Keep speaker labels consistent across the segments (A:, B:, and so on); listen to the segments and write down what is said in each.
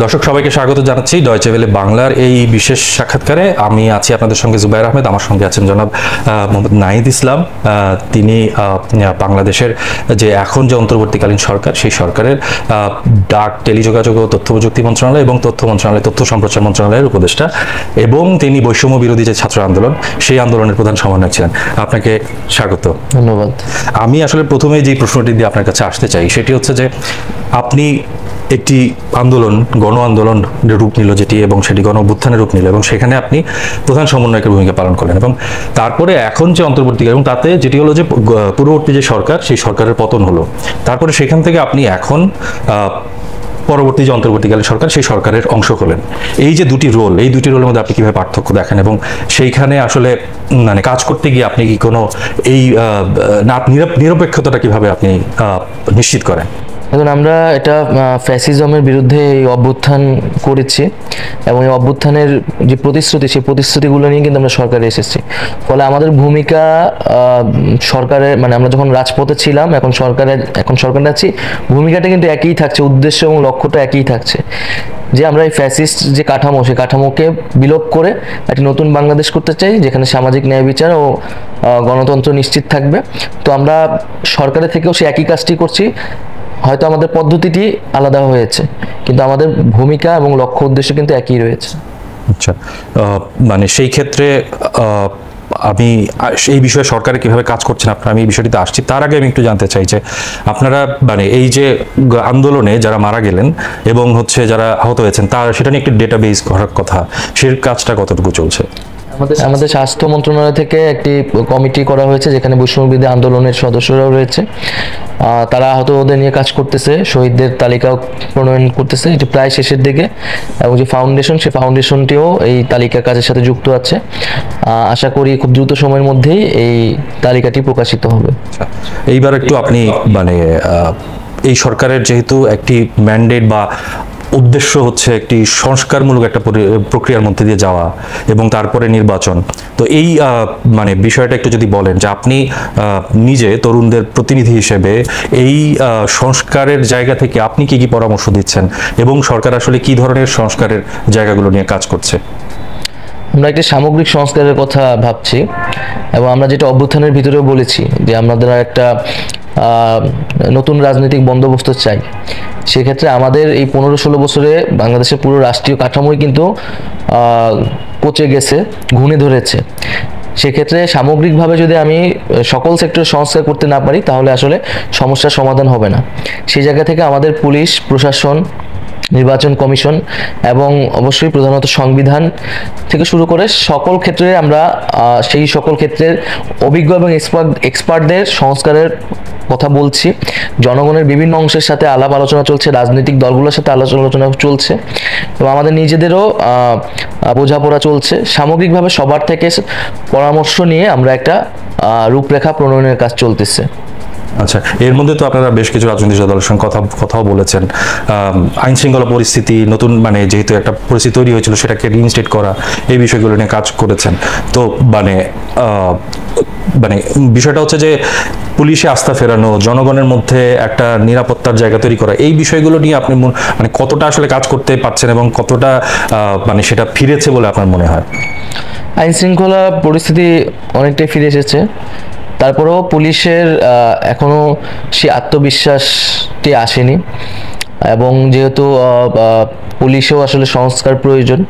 A: দর্শক সবাইকে স্বাগত জানাচ্ছি ডয়চে ভেলে বাংলার এই বিশেষ সাক্ষাৎকারে। আমি আছি আপনাদের সঙ্গে জুবাইর আহমেদ, আমার সঙ্গে আছেন জনাব মোহাম্মদ নাহিদ ইসলাম। তিনি বাংলাদেশের যে এখন যে অন্তর্বর্তীকালীন সরকার, সেই সরকারের ডাক, টেলিযোগাযোগ ও তথ্য প্রযুক্তি মন্ত্রণালয় এবং তথ্য মন্ত্রণালয়, তথ্য সম্প্রচার মন্ত্রণালয়ের উপদেষ্টা, এবং তিনি বৈষম্য বিরোধী যে ছাত্র আন্দোলন, সেই আন্দোলনের প্রধান সমন্বয়ক ছিলেন। আপনাকে স্বাগত।
B: ধন্যবাদ।
A: আমি আসলে প্রথমে যে প্রশ্নটি দিয়ে আপনার কাছে আসতে চাই সেটি হচ্ছে যে আপনি একটি আন্দোলন, গণ আন্দোলন রূপ নিল যেটি, এবং সেটি গণ অভ্যুত্থানের রূপ নিল, এবং সেখানে আপনি প্রধান সমন্বয়কের ভূমিকা পালন করলেন, এবং তারপরে এখন যে অন্তর্বর্তীকাল, এবং তাতে যেটি হলো যে পূর্ববর্তী যে সরকার, সেই সরকারের পতন হলো। তারপরে সেখান থেকে আপনি এখন পরবর্তী যে অন্তর্বর্তীকালীন সরকার, সেই সরকারের অংশ হলেন। এই যে দুটি রোল, এই দুটি রোলের মধ্যে আপনি কিভাবে পার্থক্য দেখেন, এবং সেইখানে আসলে মানে কাজ করতে গিয়ে আপনি কি কোনো এই নিরপেক্ষতাটা কিভাবে আপনি নিশ্চিত করেন?
B: এখন আমরা এটা ফ্যাসিজমের বিরুদ্ধে এই অভ্যুত্থান করেছি, এবং এই অভ্যুত্থানের যে প্রতিশ্রুতি, সেই প্রতিশ্রুতিগুলো নিয়ে কিন্তু আমরা সরকারে এসেছি। ফলে আমাদের ভূমিকা সরকারের, মানে আমরা যখন রাজপথে ছিলাম, এখন সরকারে আছি, ভূমিকাটা কিন্তু একই থাকছে, উদ্দেশ্য এবং লক্ষ্যটা একই থাকছে, যে আমরা এই ফ্যাসিস্ট যে কাঠামো, সেই কাঠামোকে বিলোপ করে একটি নতুন বাংলাদেশ করতে চাই, যেখানে সামাজিক ন্যায় বিচার ও গণতন্ত্র নিশ্চিত থাকবে। তো আমরা সরকারের থেকেও সেই একই কাজটি করছি। হয়তো আমাদের পদ্ধতিটি আলাদা হয়েছে, কিন্তু আমাদের ভূমিকা এবং লক্ষ্য উদ্দেশ্য কিন্তু একই রয়েছে।
A: আচ্ছা, মানে সেই ক্ষেত্রে আমি এই বিষয়ে সরকারে কিভাবে কাজ করছেন আপনারা, আমি এই বিষয়টিতে আসছি। তার আগে আমি একটু জানতে চাই যে আপনারা মানে এই যে আন্দোলনে যারা মারা গেলেন এবং হচ্ছে যারা আহত হয়েছেন, তার সেটা নিয়ে একটি ডেটাবেস করার কথা, সেই কাজটা কতটুকু চলছে?
B: আমাদের স্বাস্থ্য মন্ত্রণালয় থেকে একটি কমিটি করা হয়েছে, যেখানে বৈষম্য বিরোধী আন্দোলনের সদস্যরাও রয়েছে। তারা আহতদের নিয়ে কাজ করতেছে, শহীদদের তালিকাও প্রণয়ন করতেছে, এটি প্রায় শেষের দিকে। এবং যে ফাউন্ডেশন, সেই ফাউন্ডেশনটিও এই তালিকা কাজের সাথে যুক্ত আছে। আশা করি খুব দ্রুত সময়ের মধ্যেই এই তালিকাটি প্রকাশিত হবে।
A: এইবার একটু আপনি মানে এই সরকারের যেহেতু একটি ম্যান্ডেট বা উদ্দেশ্য হচ্ছে একটি সংস্কারমূলক একটা প্রক্রিয়ার মধ্যে দিয়ে যাওয়া এবং তারপরে নির্বাচন, তো এই মানে বিষয়টা একটু যদি বলেন যে আপনি নিজে তরুণদের প্রতিনিধি হিসেবে এই সংস্কারের জায়গা থেকে আপনি কি কি পরামর্শ দিচ্ছেন, এবং সরকার আসলে কি ধরনের সংস্কারের জায়গাগুলো নিয়ে কাজ করছে?
B: আমরা একটি সামগ্রিক সংস্কারের কথা ভাবছি, এবং আমরা যেটা অভ্যুত্থানের ভিতরেও বলেছি যে আমাদের একটা নতুন রাজনৈতিক বন্দোবস্ত চাই। সেক্ষেত্রে আমাদের এই 15-16 বছরে বাংলাদেশের পুরো রাষ্ট্রীয় কাঠামোই কিন্তু পচে গেছে, ঘুণে ধরেছে। সেক্ষেত্রে সামগ্রিকভাবে যদি আমি সকল সেক্টরে সংস্কার করতে না পারি, তাহলে আসলে সমস্যার সমাধান হবে না। সেই জায়গা থেকে আমাদের পুলিশ প্রশাসন, নির্বাচন কমিশন এবং অবশ্যই প্রধানত সংবিধান থেকে শুরু করে সকল ক্ষেত্রে আমরা সেই সকল ক্ষেত্রের অভিজ্ঞ এবং এক্সপার্টদের সংস্কারের কথা বলছি। জনগণের বিভিন্ন অংশের সাথে আলাপ আলোচনা চলছে, রাজনৈতিক দলগুলোর সাথে আলোচনা চলছে, এবং আমাদের নিজেদেরও বোঝাপড়া চলছে। সামগ্রিকভাবে সবার থেকে পরামর্শ নিয়ে আমরা একটা রূপরেখা প্রণয়নের কাজ চলতেছে।
A: আচ্ছা, এর মধ্যে তো আপনারা বেশ কিছু রাজনৈতিক দলের সঙ্গে কথাও বলেছেন। আইন শৃঙ্খলা পরিস্থিতি নতুন, মানে যেহেতু একটা পরিস্থিতি তৈরি হয়েছিল, সেটাকে রিইনস্টেট করা, এই বিষয়গুলো নিয়ে কাজ করেছেন। তো মানে বিষয়টা হচ্ছে যে পুলিশে আস্থা ফেরানো, জনগণের মধ্যে একটা নিরাপত্তার জায়গা তৈরি করা, এই বিষয়গুলো নিয়ে আপনি মানে কতটা আসলে কাজ করতে পারছেন, এবং কতটা মানে সেটা ফিরেছে বলে আপনার মনে হয়?
B: আইন শৃঙ্খলা পরিস্থিতি অনেকটাই ফিরে এসেছে, তারপরেও পুলিশের এখনো সেই আত্মবিশ্বাসটি আসেনি, এবং যেহেতু পুলিশেও আসলে সংস্কার প্রয়োজন,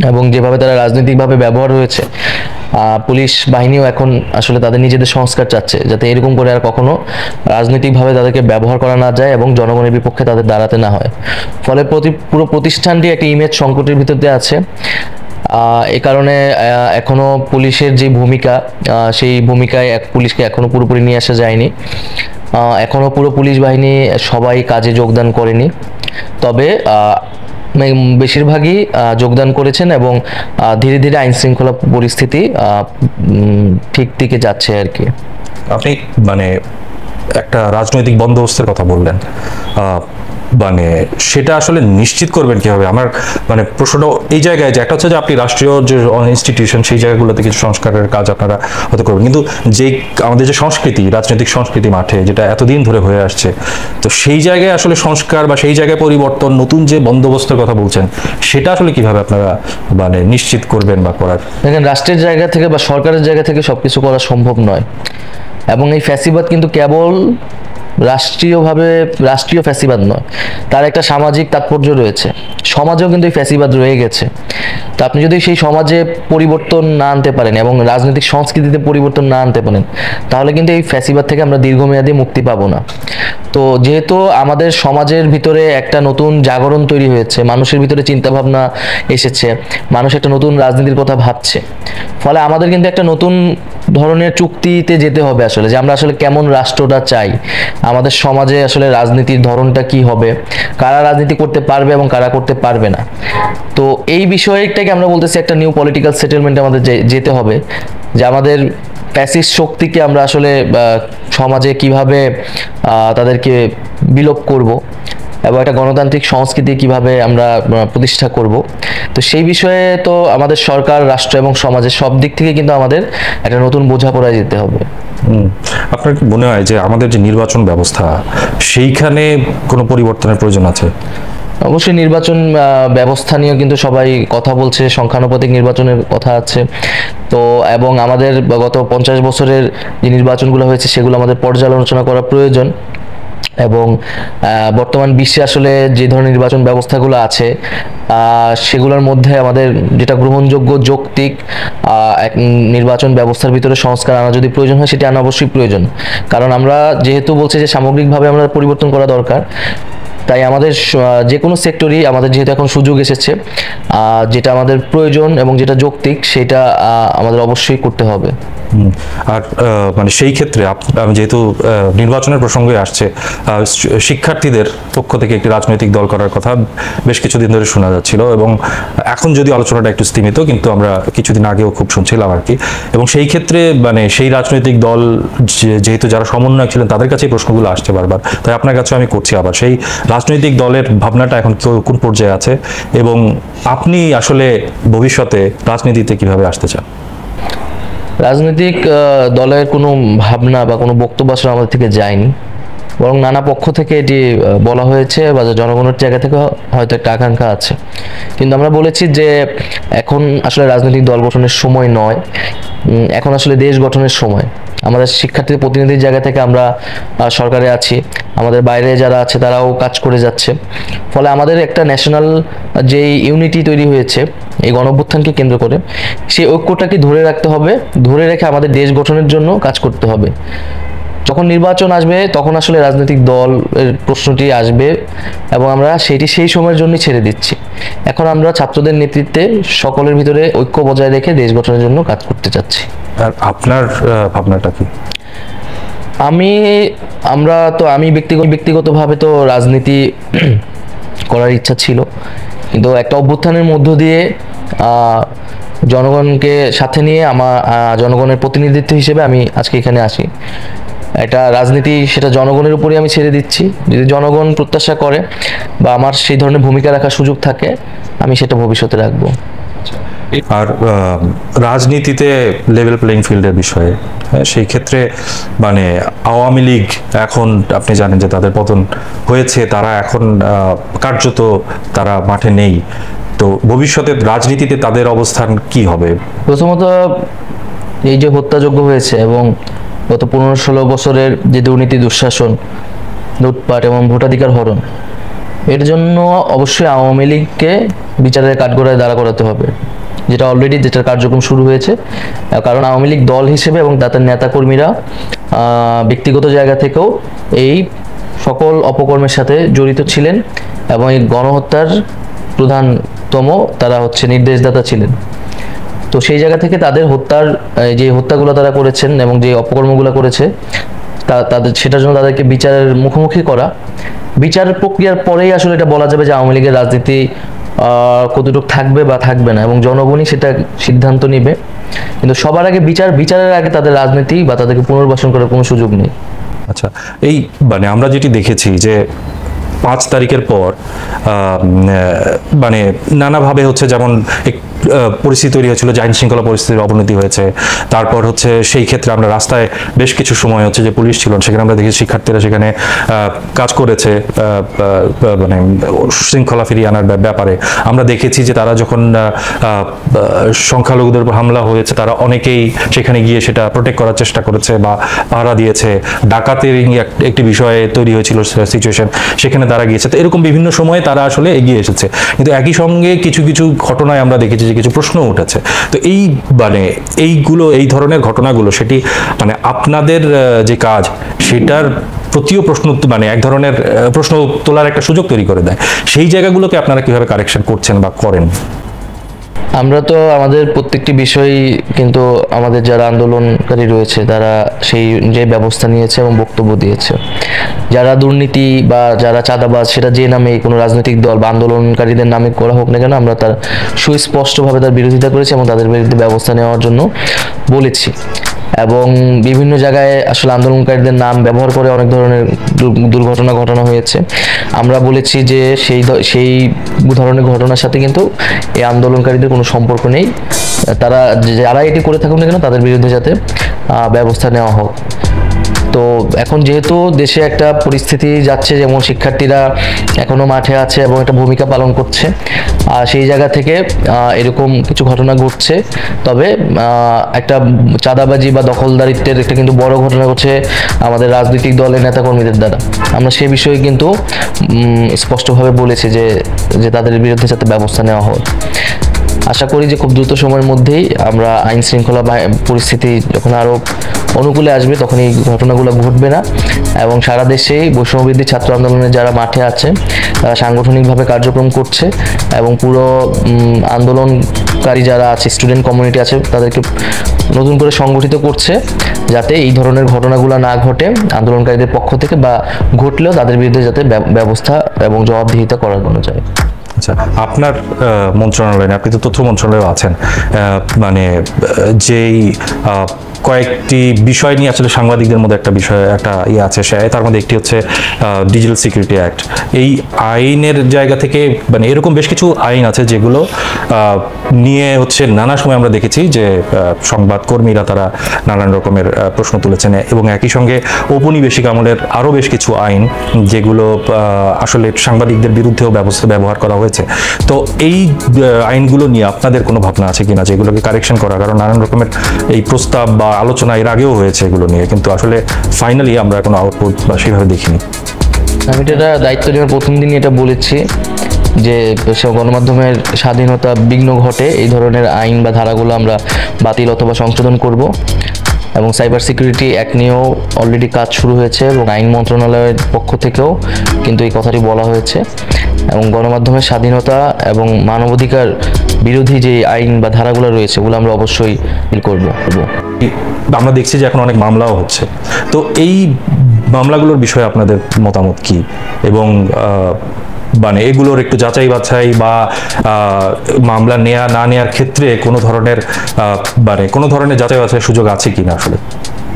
B: এবং যেভাবে তারা রাজনৈতিকভাবে ব্যবহার হয়েছে, পুলিশ বাহিনীও এখন আসলে তাদের নিজেদের সংস্কার চাচ্ছে, যাতে এরকম করে আর কখনো রাজনৈতিকভাবে তাদেরকে ব্যবহার করা না যায় এবং জনগণের বিপক্ষে তাদের দাঁড়াতে না হয়। ফলে পুরো প্রতিষ্ঠানটি একটা ইমেজ সংকটের ভিতর দিয়ে আছে। এ কারণে এখনো পুলিশের যে ভূমিকা, সেই ভূমিকায় পুলিশকে এখনো পুরোপুরি নিয়ে আসা যায়নি। এখনো পুরো পুলিশ বাহিনী সবাই কাজে যোগদান করেনি, তবে বেশিরভাগই যোগদান করেছেন, এবং ধীরে ধীরে আইন শৃঙ্খলা পরিস্থিতি ঠিক দিকে যাচ্ছে আর কি।
A: আপনি মানে একটা রাজনৈতিক বন্দোবস্তের কথা বললেন, মানে সেটা আসলে নিশ্চিত করবেন কিভাবে? আমার মানে প্রশ্নটা এই জায়গায় যে একটা হচ্ছে যে আপনি রাষ্ট্রীয় যে ইনস্টিটিউশন সেই জায়গাগুলোতে কিছু সংস্কারের কাজ আপনারা হয়তো করবেন, কিন্তু যে আমাদের যে সংস্কৃতি, রাজনৈতিক সংস্কৃতি মাঠে যেটা এতদিন ধরে হয়ে আসছে, তো সেই জায়গায় আসলে সংস্কার বা সেই জায়গায় পরিবর্তন, নতুন যে বন্দোবস্তের কথা বলছেন, সেটা আসলে কিভাবে আপনারা মানে নিশ্চিত করবেন বা করার?
B: দেখেন, রাষ্ট্রের জায়গা থেকে বা সরকারের জায়গা থেকে সবকিছু করা সম্ভব নয়, এবং এই ফ্যাসিবাদ কিন্তু কেবল রাষ্ট্রীয় ফ্যাসিবাদ নয়, তার একটা সামাজিক তাৎপর্য রয়েছে। সমাজেও কিন্তু এই ফ্যাসিবাদ রয়ে গেছে। তো আপনি যদি সেই সমাজে পরিবর্তন না আনতে পারেন এবং রাজনৈতিক সংস্কৃতিতে পরিবর্তন না আনতে পারেন, তাহলে কিন্তু এই ফ্যাসিবাদ থেকে আমরা দীর্ঘমেয়াদী মুক্তি পাবো না। তো যেহেতু আমাদের সমাজের ভিতরে একটা নতুন জাগরণ তৈরি হয়েছে, মানুষের ভিতরে চিন্তাভাবনা এসেছে, মানুষ একটা নতুন রাজনীতির কথা ভাবছে, ফলে আমাদের কিন্তু একটা নতুন ধরনের চুক্তিতে যেতে হবে আসলে, যে আমরা আসলে কেমন রাষ্ট্রটা চাই, আমাদের সমাজে আসলে রাজনীতির ধরনটা কি হবে, কারা রাজনীতি করতে পারবে এবং কারা করতে পারবে না। তো এই বিষয়টাকে আমরা বলতেছি একটা নিউ পলিটিক্যাল সেটেলমেন্ট আমাদের যেতে হবে, যে আমাদের ফ্যাসিস্ট শক্তিকে আমরা আসলে সমাজে কিভাবে তাদেরকে বিলোপ করব এবং একটা গণতান্ত্রিক সংস্কৃতি কিভাবে আমরা প্রতিষ্ঠা করব। তো সেই বিষয়ে তো আমাদের সরকার, রাষ্ট্র এবং সমাজের সব দিক থেকে কিন্তু আমাদের একটা নতুন বোঝাপড়ায় যেতে হবে।
A: আপনার কি মনে হয় যে আমাদের যে নির্বাচন ব্যবস্থা, সেইখানে কোনো পরিবর্তনের প্রয়োজন আছে?
B: অবশ্যই নির্বাচন ব্যবস্থা নিয়ে কিন্তু সবাই কথা বলছে, সংখ্যানুপাতিক নির্বাচনের কথা আছে। তো এবং আমাদের গত 50 বছরের যে নির্বাচনগুলো হয়েছে সেগুলো আমাদের পর্যালোচনা করা প্রয়োজন। এবং বর্তমান বিশ্বে আসলে যে ধরনের নির্বাচন ব্যবস্থাগুলো আছে সেগুলোর মধ্যে আমাদের যেটা গ্রহণযোগ্য যৌক্তিক এক নির্বাচন ব্যবস্থার ভিতরে সংস্কার আনা যদি প্রয়োজন হয়, সেটা আনা অবশ্যই প্রয়োজন। কারণ আমরা যেহেতু বলছি যে সামগ্রিকভাবে আমরা পরিবর্তন করা দরকার, তাই আমাদের যে কোনো সেক্টরই আমাদের যেহেতু এখন সুযোগ এসেছে, যেটা আমাদের প্রয়োজন এবং যেটা যৌক্তিক সেটা আমাদের অবশ্যই করতে হবে।
A: আর মানে সেই ক্ষেত্রে আমি যেহেতু নির্বাচনের প্রসঙ্গে আসছে, শিক্ষার্থীদের পক্ষ থেকে একটি রাজনৈতিক দল করার কথা বেশ কিছুদিন ধরে শোনা যাচ্ছিল, এবং এখন যদি আলোচনাটা একটু স্তীমিত, কিন্তু আমরা কিছুদিন আগেও খুব শুনছিলাম আর কি। এবং সেই ক্ষেত্রে মানে সেই রাজনৈতিক দল যেহেতু যারা সমন্বয়ক ছিলেন তাদের কাছে এই প্রশ্নগুলো আসছে বারবার, তাই আপনার কাছে আমি করছি আবার, সেই রাজনৈতিক দলের ভাবনাটা এখন কোন পর্যায়ে আছে এবং আপনি আসলে ভবিষ্যতে রাজনীতিতে কিভাবে আসতে চান?
B: রাজনৈতিক দলের কোনো ভাবনা বা কোনো বক্তব্য আসলে আমাদের থেকে যায়নি, বরং নানা পক্ষ থেকে এটি বলা হয়েছে বা জনগণের জায়গা থেকে হয়তো একটা আকাঙ্ক্ষা আছে। কিন্তু আমরা বলেছি যে এখন আসলে রাজনৈতিক দল গঠনের সময় নয়, এখন আসলে দেশ গঠনের সময়। আমাদের শিক্ষার্থী প্রতিনিধির জায়গা থেকে আমরা সরকারে আছি, আমাদের বাইরে যারা আছে তারাও কাজ করে যাচ্ছে, ফলে আমাদের একটা ন্যাশনাল যে ইউনিটি তৈরি হয়েছে এই গণঅভ্যুত্থানকে কেন্দ্র করে, সেই ঐক্যটাকে ধরে রাখতে হবে, ধরে রেখে আমাদের দেশ গঠনের জন্য কাজ করতে হবে। যখন নির্বাচন আসবে তখন আসলে রাজনৈতিক দলের প্রশ্নটি আসবে এবং আমরা সেটি সেই সময়ের জন্যই ছেড়ে দিচ্ছি। এখন আমরা ছাত্রদের নেতৃত্বে সকলের ভিতরে ঐক্য বজায় রেখে দেশ গঠনের জন্য কাজ করতে চাচ্ছি।
A: আর আপনার ভাবনাটা কি?
B: আমি ব্যক্তিগতভাবে তো রাজনীতি করার ইচ্ছা ছিল, কিন্তু একটা অভ্যুত্থানের মধ্য দিয়ে জনগণকে সাথে নিয়ে জনগণের প্রতিনিধিত্ব হিসেবে আমি আজকে এখানে আসি। এটা রাজনীতি সেটা জনগণের উপরই আমি ছেড়ে দিচ্ছি। যদি জনগণ প্রত্যাশা করে বা আমার সেই ধরনের ভূমিকা রাখার সুযোগ থাকে, আমি সেটা ভবিষ্যতে রাখবো।
A: আর রাজনীতিতে লেভেল প্লেইং ফিল্ডের বিষয়ে, সেই ক্ষেত্রে মানে আওয়ামী লীগ এখন আপনি জানেন যে তাদের পতন হয়েছে, তারা এখন কার্যত তারা মাঠে নেই। তো ভবিষ্যতে রাজনীতিতে তাদের অবস্থান কি হবে?
B: প্রথমত এই যে হত্যাযজ্ঞ হয়েছে এবং গত 15-16 বছরের যে দুর্নীতি, দুঃশাসন, লুটপাট এবং ভোটাধিকার হরণ, এর জন্য অবশ্যই আওয়ামী লীগকে বিচারের কাঠগড়ায় দাঁড়া করাতে হবে, যেটার কার্যক্রম শুরু হয়েছে। কারণ আওয়ামী লীগ দল হিসেবে এবং তাদের নেতাকর্মীরা ব্যক্তিগত জায়গা থেকেও এই সকল অপকর্মের সাথে জড়িত ছিলেন এবং এই গণহত্যার প্রধানতম তারা নির্দেশদাতা ছিলেন। তো সেই জায়গা থেকে তাদের যে হত্যাগুলো তারা করেছেন এবং যে অপকর্মগুলো করেছে সেটার জন্য তাদেরকে বিচারের মুখোমুখি করা, বিচার প্রক্রিয়ার পরেই আসলে এটা বলা যাবে যে আওয়ামী লীগের রাজনীতি কতটুকু থাকবে বা থাকবে না, এবং জনগণই সেটা সিদ্ধান্ত নেবে। কিন্তু সবার আগে বিচারের আগে তাদের রাজনীতি বা তাদেরকে পুনর্বাসন করার কোনো সুযোগ নেই।
A: আচ্ছা, এই মানে আমরা যেটি দেখেছি যে 5 তারিখের পর মানে নানাভাবে হচ্ছে, যেমন পরিস্থিতি তৈরি হয়েছিল, যে আইন শৃঙ্খলা পরিস্থিতির অবনতি হয়েছে। তারপর হচ্ছে সেই ক্ষেত্রে আমরা রাস্তায় বেশ কিছু সময় হচ্ছে যে পুলিশ ছিল, সেখানে আমরা দেখি শিক্ষার্থীরা সেখানে কাজ করেছে মানে শৃঙ্খলা ফিরিয়ে আনার ব্যাপারে। আমরা দেখেছি যে তারা যখন সংখ্যালঘুদের উপর হামলা হয়েছে, তারা অনেকেই সেখানে গিয়ে সেটা প্রোটেক্ট করার চেষ্টা করেছে বা পাহারা দিয়েছে। ডাকাতের একটি বিষয়ে তৈরি হয়েছিল সিচুয়েশন, সেখানে তারা গিয়েছে। তো এরকম বিভিন্ন সময়ে তারা আসলে এগিয়ে এসেছে, কিন্তু একই সঙ্গে কিছু কিছু ঘটনায় আমরা দেখেছি যে কিছু প্রশ্ন উঠেছে। তো এই মানে এই ধরনের ঘটনাগুলো, সেটি মানে আপনাদের যে কাজ সেটার প্রতিও প্রশ্ন, মানে এক ধরনের প্রশ্ন তোলার একটা সুযোগ তৈরি করে দেয়। সেই জায়গাগুলোকে আপনারা কিভাবে কারেকশন করছেন বা করেন?
B: আমরা তো আমাদের প্রত্যেকটি বিষয় কিন্তু আমাদের যারা আন্দোলনকারী রয়েছে তারা সেই যে ব্যবস্থা নিয়েছে এবং বক্তব্য দিয়েছে। যারা দুর্নীতি বা যারা চাঁদাবাজ, সেটা যে নামে কোনো রাজনৈতিক দল বা আন্দোলনকারীদের নামে করা হোক না কেন, আমরা তার সুস্পষ্টভাবে তার বিরোধিতা করেছি এবং তাদের বিরুদ্ধে ব্যবস্থা নেওয়ার জন্য বলেছি। এবং বিভিন্ন জায়গায় আসলে আন্দোলনকারীদের নাম ব্যবহার করে অনেক ধরনের দুর্ঘটনা ঘটানো হয়েছে। আমরা বলেছি যে সেই ধরনের ঘটনার সাথে কিন্তু এই আন্দোলনকারীদের কোনো সম্পর্ক নেই। তারা যারা এটি করে থাকুন না কেন, তাদের বিরুদ্ধে যাতে ব্যবস্থা নেওয়া হোক। তো এখন যেহেতু দেশে একটা পরিস্থিতি যাচ্ছে, যেমন শিক্ষার্থীরা এখনো মাঠে আছে এবং একটা ভূমিকা পালন করছে, আর সেই জায়গা থেকে এরকম কিছু ঘটনা ঘটছে। তবে একটা চাঁদাবাজি বা দখলদারিত্বের একটা কিন্তু বড় ঘটনা ঘটছে আমাদের রাজনৈতিক দলের নেতাকর্মীদের দ্বারা। আমরা সে বিষয়ে কিন্তু স্পষ্টভাবে বলেছি যে তাদের বিরুদ্ধে যাতে ব্যবস্থা নেওয়া হয়। আশা করি যে খুব দ্রুত সময়ের মধ্যেই আমরা আইন শৃঙ্খলা পরিস্থিতি যখন আরও অনুকূলে আসবে, তখন এই ঘটনাগুলো ঘটবে না। এবং সারা দেশেই বৈষম্যবিরোধী ছাত্র আন্দোলনে যারা মাঠে আছে তারা সাংগঠনিকভাবে কার্যক্রম করছে এবং পুরো আন্দোলনকারী যারা আছে, স্টুডেন্ট কমিউনিটি আছে, তাদেরকে নতুন করে সংগঠিত করছে যাতে এই ধরনের ঘটনাগুলো না ঘটে আন্দোলনকারীদের পক্ষ থেকে, বা ঘটলেও তাদের বিরুদ্ধে যাতে ব্যবস্থা এবং জবাবদিহিতা করানো যায়।
A: আচ্ছা, আপনার মন্ত্রণালয়ে, আপনি তো তথ্য মন্ত্রণালয়ে আছেন, মানে যেই কয়েকটি বিষয় নিয়ে আসলে সাংবাদিকদের মধ্যে একটা বিষয় আছে, তার মধ্যে একটি হচ্ছে ডিজিটাল সিকিউরিটি অ্যাক্ট। এই আইনের জায়গা থেকে মানে এরকম বেশ কিছু আইন আছে যেগুলো নিয়ে হচ্ছে নানা সময় আমরা দেখেছি যে সংবাদকর্মীরা তারা নানান রকমের প্রশ্ন তুলেছেন, এবং একই সঙ্গে ঔপনিবেশিক আমলের আরও বেশ কিছু আইন যেগুলো আসলে সাংবাদিকদের বিরুদ্ধেও ব্যবহার করা হয়েছে। তো এই আইনগুলো নিয়ে আপনাদের কোনো ভাবনা আছে কিনা, যেগুলোকে কারেকশন করা? কারণ নানান রকমের এই প্রস্তাব বা আলোচনা এর আগেও হয়েছে এগুলো নিয়ে, কিন্তু আসলে ফাইনালি আমরা কোনো আউটপুট বা সেভাবে দেখিনি।
B: আমি এটা দায়িত্ব নেওয়ার প্রথম দিনই এটা বলেছি যে গণমাধ্যমের স্বাধীনতা বিঘ্ন ঘটে এই ধরনের আইন বা ধারাগুলো আমরা বাতিল অথবা সংশোধন করব। এবং সাইবার সিকিউরিটি অ্যাক্ট নিয়েও অলরেডি কাজ শুরু হয়েছে এবং আইন মন্ত্রণালয়ের পক্ষ থেকেও কিন্তু এই কথাটি বলা হয়েছে। এবং গণমাধ্যমের স্বাধীনতা এবং মানবাধিকার বিরোধী যে আইন বা ধারাগুলো রয়েছে, ওগুলো আমরা অবশ্যই করব।
A: আমরা দেখছি যে এখন অনেক মামলাও হচ্ছে, তো এই মামলাগুলোর বিষয়ে আপনাদের মতামত কি? এবং মানে এগুলোর একটু যাচাই বাছাই বা মামলা নেয়া না নেয়ার ক্ষেত্রে কোনো ধরনের যাচাই বাছাইয়ের সুযোগ আছে কিনা? আসলে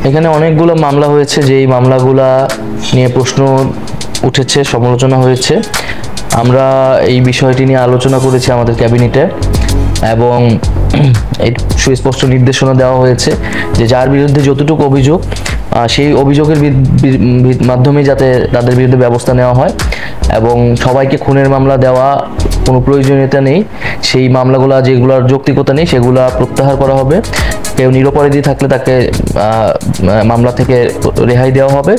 B: এখানে অনেকগুলো মামলা হয়েছে, যেই মামলাগুলা নিয়ে প্রশ্ন উঠেছে, সমালোচনা হয়েছে। আমরা এই বিষয়টি নিয়ে আলোচনা করেছি আমাদের ক্যাবিনেটে এবং এই সুস্পষ্ট নির্দেশনা দেওয়া হয়েছে যে যার বিরুদ্ধে যতটুকু অভিযোগ, সেই অভিযোগের মাধ্যমে যাতে তাদের বিরুদ্ধে ব্যবস্থা নেওয়া হয় এবং সবাইকে খুনের মামলা দেওয়া কোনো প্রয়োজনীয়তা নেই। সেই মামলাগুলো যেগুলোর যৌক্তিকতা নেই সেগুলো প্রত্যাহার করা হবে। কেউ নিরপরাধী থাকলে তাকে মামলা থেকে রেহাই দেওয়া হবে,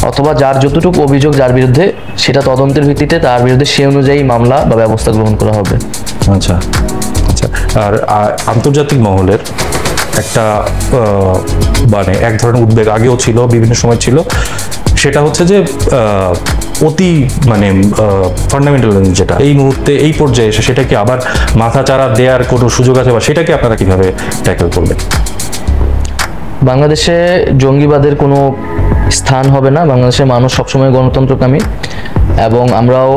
B: অথবা যার যতটুকু অভিযোগ যার বিরুদ্ধে, সেটা তদন্তের ভিত্তিতে তার বিরুদ্ধে সে অনুযায়ী মামলা বা ব্যবস্থা গ্রহণ করা হবে।
A: আচ্ছা আচ্ছা। আর আন্তর্জাতিক মহলের একটা মানে এক ধরনের উদ্বেগ আগেও ছিল, বিভিন্ন সময় ছিল, সেটা হচ্ছে যে অতি মানে ফান্ডামেন্টাল যেটা এই মুহূর্তে এই পর্যায়ে এসে সেটাকে আবার মাথাচাড়া দেওয়ার কোনো সুযোগ আছে, বা সেটাকে আপনারা কিভাবে ট্যাকেল করবেন?
B: বাংলাদেশে জঙ্গিবাদের কোনো স্থান হবে না। বাংলাদেশের মানুষ সবসময় গণতন্ত্রকামী এবং আমরাও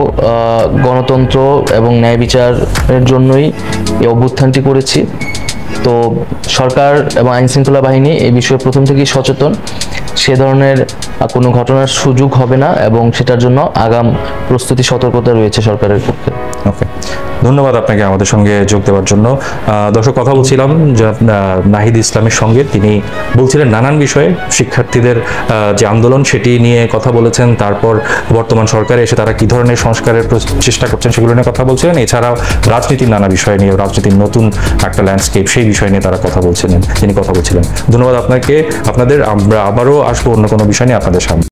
B: গণতন্ত্র এবং ন্যায় বিচারের জন্যই এই অভ্যুত্থানটি করেছি। তো সরকার এবং আইনশৃঙ্খলা বাহিনী এই বিষয়ে প্রথম থেকেই সচেতন সে ধরনের কোনো ঘটনার সুযোগ হবে না এবং সেটার জন্য আগাম প্রস্তুতি সতর্কতা রয়েছে সরকারের পক্ষে।
A: ওকে, ধন্যবাদ আপনাকে আমাদের সঙ্গে যোগ দেওয়ার জন্য। দর্শক, কথা বলছিলাম নাহিদ ইসলামের সঙ্গে। তিনি বলছিলেন নানান বিষয়ে, শিক্ষার্থীদের যে আন্দোলন সেটি নিয়ে কথা বলেছেন, তারপর বর্তমান সরকারে এসে তারা কি ধরনের সংস্কারের চেষ্টা করছেন সেগুলো নিয়ে কথা বলছিলেন। এছাড়াও রাজনীতির নানা বিষয় নিয়ে, রাজনীতির নতুন একটা ল্যান্ডস্কেপ, সেই বিষয় নিয়ে তারা কথা বলছিলেন, তিনি কথা বলছিলেন। ধন্যবাদ আপনাকে, আপনাদের। আমরা আবারও আসবো অন্য কোনো বিষয় নিয়ে আপনাদের সামনে।